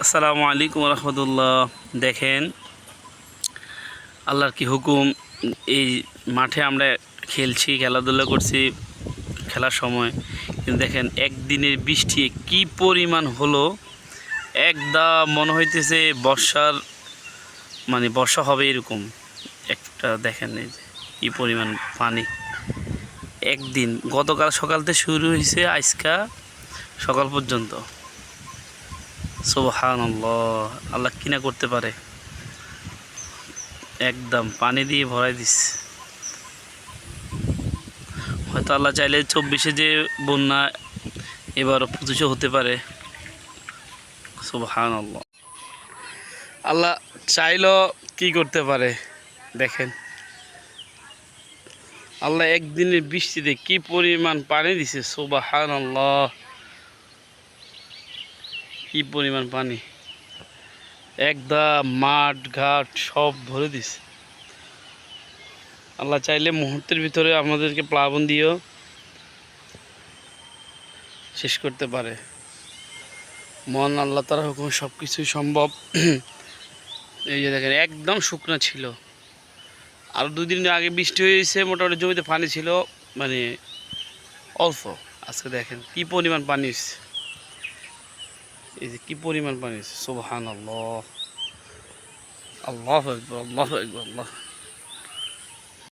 আসসালামু আলাইকুম রহমতুল্লাহ। দেখেন আল্লাহর কি হুকুম, এই মাঠে আমরা খেলছি, খেলাধুলা করছি, খেলার সময় কিন্তু দেখেন একদিনের বৃষ্টি কি পরিমাণ হলো। একদম মনে হইতেছে বর্ষার বর্ষা হবে এরকম একটা। দেখেন এই যে কি পরিমাণ পানি। একদিন গতকাল সকাল থেকে শুরু হয়েছে আজকা সকাল পর্যন্ত। সুবহানাল্লাহ, আল্লাহ কিনা করতে পারে। একদম পানি দিয়ে ভরাই দিচ্ছে। হয়তো আল্লাহ চাইলে 24-এ যে বন্যা এবার 25-এ হতে পারে। সুবহানাল্লাহ, আল্লাহ চাইলেও কি করতে পারে। দেখেন আল্লাহ একদিনের বৃষ্টিতে কি পরিমাণ পানি দিছে। সুবহানাল্লাহ, কি পরিমাণ পানি। একদম মাঠ ঘাট সব ভরে দিছে। আল্লাহ চাইলে মুহূর্তের ভিতরে আমাদেরকে প্লাবন দিয়েও শেষ করতে পারে। মহান আল্লাহ তাআলার হুকুমে সব কিছুই সম্ভব। এই যে দেখেন একদম শুকনো ছিল। আর 2 দিন আগে বৃষ্টি হয়েছে, মোটামুটি জমিতে পানি ছিল মানে অল্প। আজকে দেখেন কি পরিমাণ পানি হচ্ছে। এই যে কি পরিমাণ পানি হচ্ছে। সুবহানাল্লাহ, আল্লাহু আকবার, আল্লাহু আকবার, আল্লাহ।